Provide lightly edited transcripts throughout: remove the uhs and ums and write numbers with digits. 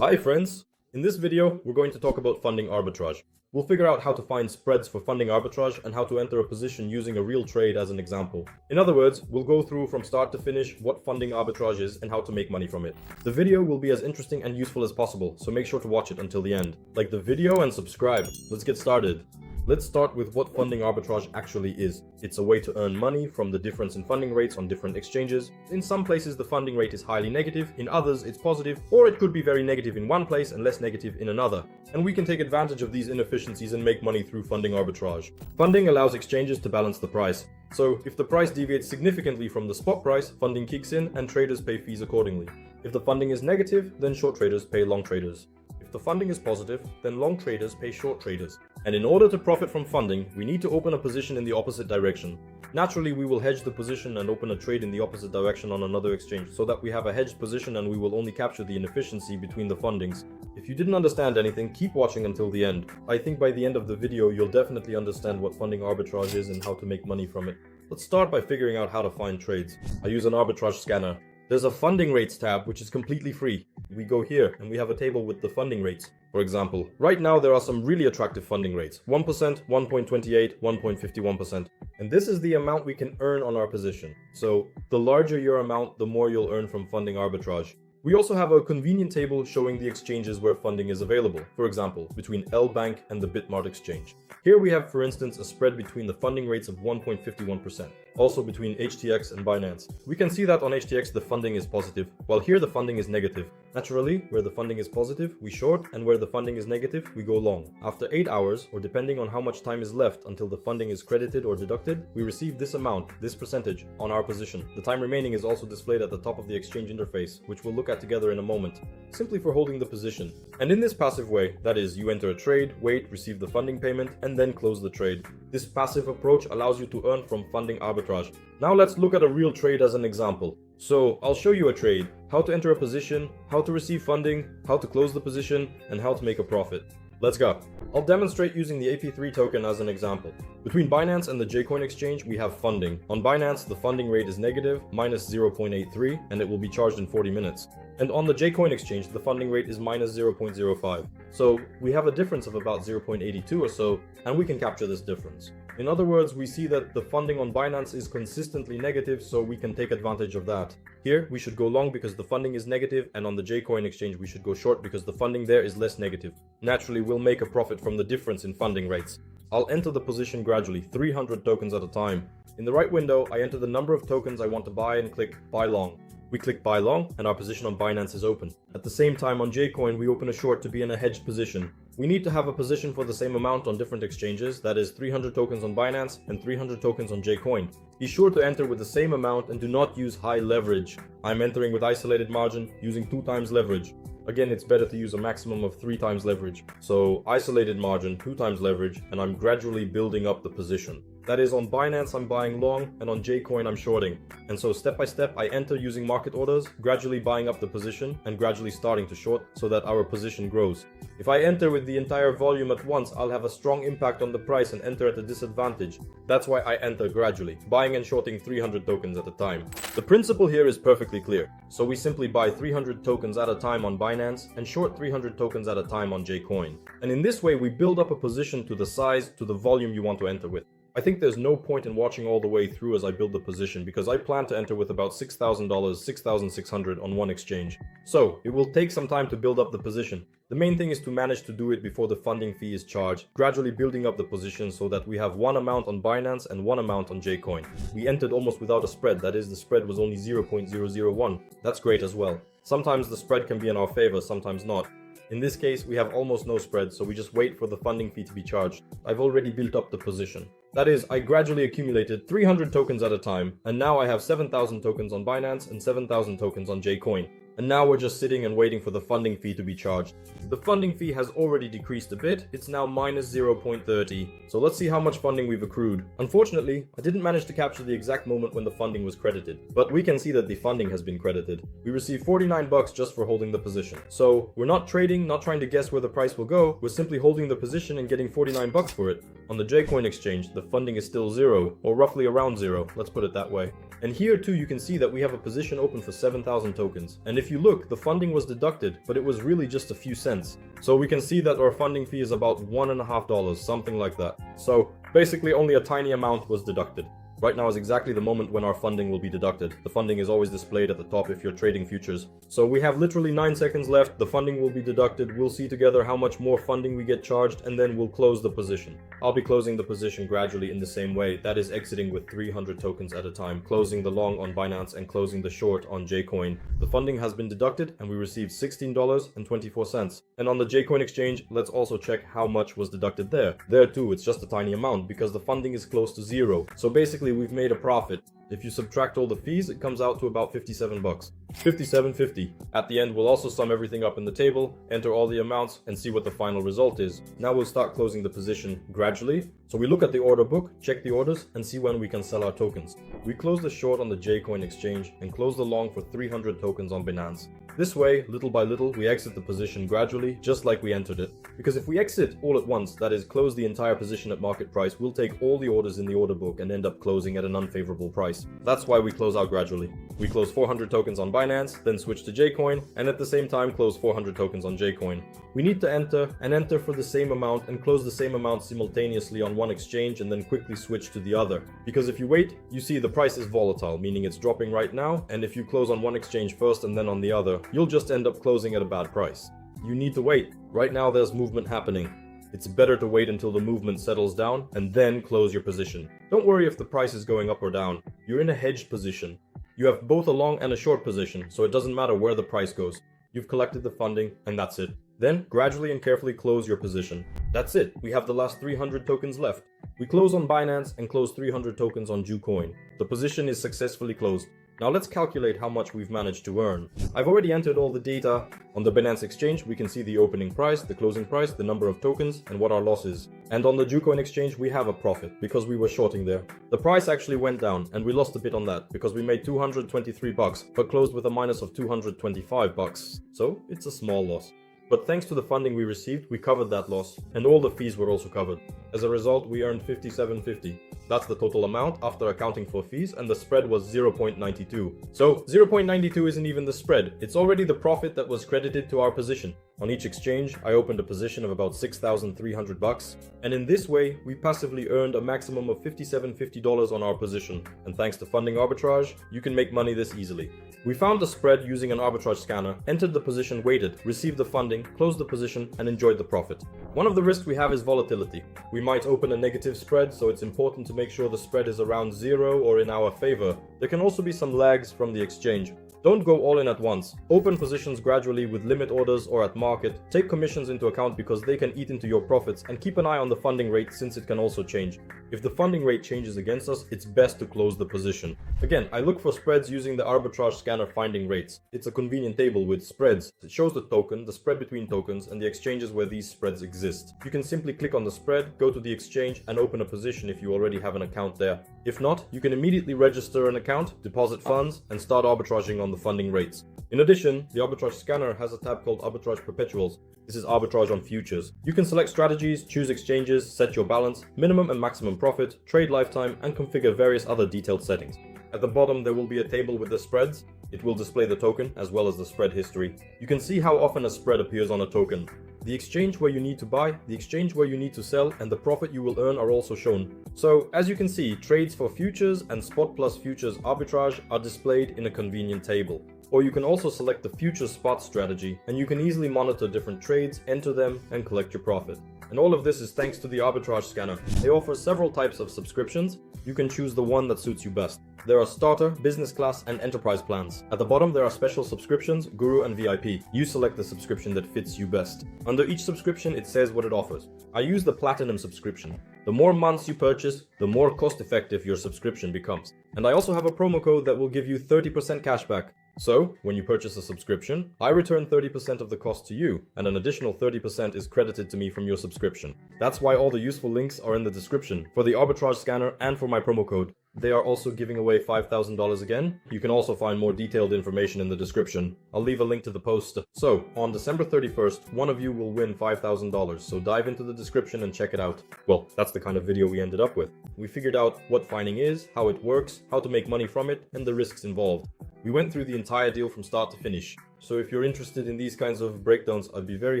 Hi friends! In this video, we're going to talk about funding arbitrage. We'll figure out how to find spreads for funding arbitrage and how to enter a position using a real trade as an example. In other words, we'll go through from start to finish what funding arbitrage is and how to make money from it. The video will be as interesting and useful as possible, so make sure to watch it until the end. Like the video and subscribe. Let's get started. Let's start with what funding arbitrage actually is. It's a way to earn money from the difference in funding rates on different exchanges. In some places the funding rate is highly negative, in others it's positive, or it could be very negative in one place and less negative in another. And we can take advantage of these inefficiencies and make money through funding arbitrage. Funding allows exchanges to balance the price. So if the price deviates significantly from the spot price, funding kicks in and traders pay fees accordingly. If the funding is negative, then short traders pay long traders. If the funding is positive, then long traders pay short traders. And in order to profit from funding, we need to open a position in the opposite direction. Naturally, we will hedge the position and open a trade in the opposite direction on another exchange so that we have a hedged position and we will only capture the inefficiency between the fundings. If you didn't understand anything, keep watching until the end. I think by the end of the video, you'll definitely understand what funding arbitrage is and how to make money from it. Let's start by figuring out how to find trades. I use an arbitrage scanner. There's a funding rates tab which is completely free. We go here and we have a table with the funding rates. For example, right now there are some really attractive funding rates. 1%, 1.28, 1.51%. And this is the amount we can earn on our position. So the larger your amount, the more you'll earn from funding arbitrage. We also have a convenient table showing the exchanges where funding is available. For example, between L Bank and the Bitmart exchange. Here we have, for instance, a spread between the funding rates of 1.51%. Also between HTX and Binance. We can see that on HTX the funding is positive, while here the funding is negative. Naturally, where the funding is positive, we short, and where the funding is negative, we go long. After 8 hours, or depending on how much time is left until the funding is credited or deducted, we receive this amount, this percentage, on our position. The time remaining is also displayed at the top of the exchange interface, which we'll look at together in a moment, simply for holding the position. And in this passive way, that is, you enter a trade, wait, receive the funding payment, and then close the trade. This passive approach allows you to earn from funding arbitrage. Now let's look at a real trade as an example. So I'll show you a trade, how to enter a position, how to receive funding, how to close the position, and how to make a profit. Let's go. I'll demonstrate using the AP3 token as an example. Between Binance and the Jcoin exchange, we have funding. On Binance, the funding rate is negative, minus 0.83, and it will be charged in 40 minutes. And on the Jcoin exchange, the funding rate is minus 0.05. So we have a difference of about 0.82 or so, and we can capture this difference. In other words, we see that the funding on Binance is consistently negative, so we can take advantage of that. Here, we should go long because the funding is negative, and on the Jcoin exchange, we should go short because the funding there is less negative. Naturally, we'll make a profit from the difference in funding rates. I'll enter the position gradually, 300 tokens at a time. In the right window, I enter the number of tokens I want to buy and click Buy Long. We click Buy Long and our position on Binance is open. At the same time on Jcoin, we open a short to be in a hedged position. We need to have a position for the same amount on different exchanges, that is 300 tokens on Binance and 300 tokens on Jcoin. Be sure to enter with the same amount and do not use high leverage. I'm entering with isolated margin using 2 times leverage. Again, it's better to use a maximum of 3 times leverage. So isolated margin, 2 times leverage, and I'm gradually building up the position. That is, on Binance I'm buying long, and on Jcoin I'm shorting. And so step by step I enter using market orders, gradually buying up the position and gradually starting to short so that our position grows. If I enter with the entire volume at once, I'll have a strong impact on the price and enter at a disadvantage. That's why I enter gradually, buying and shorting 300 tokens at a time. The principle here is perfectly clear. So we simply buy 300 tokens at a time on Binance and short 300 tokens at a time on Jcoin. And in this way we build up a position to the size, to the volume you want to enter with. I think there's no point in watching all the way through as I build the position because I plan to enter with about $6,000, $6,600 on one exchange. So it will take some time to build up the position. The main thing is to manage to do it before the funding fee is charged, gradually building up the position so that we have one amount on Binance and one amount on Jcoin. We entered almost without a spread, that is, the spread was only 0.001. That's great as well. Sometimes the spread can be in our favor, sometimes not. In this case, we have almost no spread, so we just wait for the funding fee to be charged. I've already built up the position. That is, I gradually accumulated 300 tokens at a time, and now I have 7,000 tokens on Binance and 7,000 tokens on Jcoin. And now we're just sitting and waiting for the funding fee to be charged. The funding fee has already decreased a bit, it's now minus 0.30. So let's see how much funding we've accrued. Unfortunately, I didn't manage to capture the exact moment when the funding was credited, but we can see that the funding has been credited. We received 49 bucks just for holding the position. So we're not trading, not trying to guess where the price will go, we're simply holding the position and getting 49 bucks for it. On the Jcoin exchange, the funding is still 0, or roughly around 0, let's put it that way. And here too you can see that we have a position open for 7,000 tokens. And if if you look, the funding was deducted, but it was really just a few cents. So we can see that our funding fee is about $1.50, something like that. So basically only a tiny amount was deducted. Right now is exactly the moment when our funding will be deducted. The funding is always displayed at the top if you're trading futures. So we have literally 9 seconds left, the funding will be deducted, we'll see together how much more funding we get charged, and then we'll close the position. I'll be closing the position gradually in the same way, that is exiting with 300 tokens at a time, closing the long on Binance and closing the short on Jcoin. The funding has been deducted and we received $16.24. And on the Jcoin exchange, let's also check how much was deducted there. There too, it's just a tiny amount because the funding is close to zero. So basically we've made a profit. If you subtract all the fees, it comes out to about 57 bucks. 57.50. At the end, we'll also sum everything up in the table, enter all the amounts, and see what the final result is. Now we'll start closing the position gradually. So we look at the order book, check the orders, and see when we can sell our tokens. We close the short on the Jcoin exchange and close the long for 300 tokens on Binance. This way, little by little, we exit the position gradually, just like we entered it. Because if we exit all at once, that is, close the entire position at market price, we'll take all the orders in the order book and end up closing at an unfavorable price. That's why we close out gradually. We close 400 tokens on Binance, then switch to Jcoin, and at the same time close 400 tokens on Jcoin. We need to enter for the same amount and close the same amount simultaneously on one exchange and then quickly switch to the other. Because if you wait, you see the price is volatile, meaning it's dropping right now, and if you close on one exchange first and then on the other, you'll just end up closing at a bad price. You need to wait. Right now there's movement happening. It's better to wait until the movement settles down and then close your position. Don't worry if the price is going up or down. You're in a hedged position. You have both a long and a short position, so it doesn't matter where the price goes. You've collected the funding and that's it. Then gradually and carefully close your position. That's it. We have the last 300 tokens left. We close on Binance and close 300 tokens on Jcoin. The position is successfully closed. Now let's calculate how much we've managed to earn. I've already entered all the data. On the Binance exchange, we can see the opening price, the closing price, the number of tokens, and what our loss is. And on the Jcoin exchange, we have a profit because we were shorting there. The price actually went down and we lost a bit on that because we made 223 bucks, but closed with a minus of 225 bucks. So it's a small loss. But thanks to the funding we received, we covered that loss, and all the fees were also covered. As a result, we earned $57.50. That's the total amount after accounting for fees, and the spread was 0.92. So 0.92 isn't even the spread, it's already the profit that was credited to our position. On each exchange, I opened a position of about 6,300 bucks, and in this way, we passively earned a maximum of $57.50 on our position. And thanks to funding arbitrage, you can make money this easily. We found the spread using an arbitrage scanner, entered the position, waited, received the funding, closed the position, and enjoyed the profit. One of the risks we have is volatility. We might open a negative spread, so it's important to make sure the spread is around zero or in our favor. There can also be some lags from the exchange. Don't go all in at once. Open positions gradually with limit orders or at market. Take commissions into account because they can eat into your profits, and keep an eye on the funding rate since it can also change. If the funding rate changes against us, it's best to close the position. Again, I look for spreads using the arbitrage scanner finding rates. It's a convenient table with spreads. It shows the token, the spread between tokens, and the exchanges where these spreads exist. You can simply click on the spread, go to the exchange, and open a position if you already have an account there. If not, you can immediately register an account, deposit funds, and start arbitraging on the funding rates. In addition, the Arbitrage Scanner has a tab called Arbitrage Perpetuals. This is arbitrage on futures. You can select strategies, choose exchanges, set your balance, minimum and maximum profit, trade lifetime, and configure various other detailed settings. At the bottom, there will be a table with the spreads. It will display the token as well as the spread history. You can see how often a spread appears on a token. The exchange where you need to buy, the exchange where you need to sell, and the profit you will earn are also shown. So, as you can see, trades for futures and spot plus futures arbitrage are displayed in a convenient table. Or you can also select the futures spot strategy, and you can easily monitor different trades, enter them, and collect your profit. And all of this is thanks to the Arbitrage Scanner. They offer several types of subscriptions. You can choose the one that suits you best. There are starter, business class, and enterprise plans. At the bottom, there are special subscriptions, Guru and VIP. You select the subscription that fits you best. Under each subscription, it says what it offers. I use the Platinum subscription. The more months you purchase, the more cost-effective your subscription becomes. And I also have a promo code that will give you 30% cashback. So, when you purchase a subscription, I return 30% of the cost to you, and an additional 30% is credited to me from your subscription. That's why all the useful links are in the description, for the Arbitrage Scanner and for my promo code. They are also giving away $5,000 again. You can also find more detailed information in the description. I'll leave a link to the post. So, on December 31st, one of you will win $5,000, so dive into the description and check it out. Well, that's the kind of video we ended up with. We figured out what finding is, how it works, how to make money from it, and the risks involved. We went through the entire deal from start to finish. So if you're interested in these kinds of breakdowns, I'd be very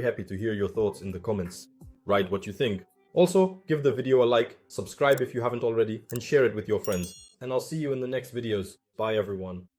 happy to hear your thoughts in the comments. Write what you think. Also, give the video a like, subscribe if you haven't already, and share it with your friends. And I'll see you in the next videos. Bye everyone.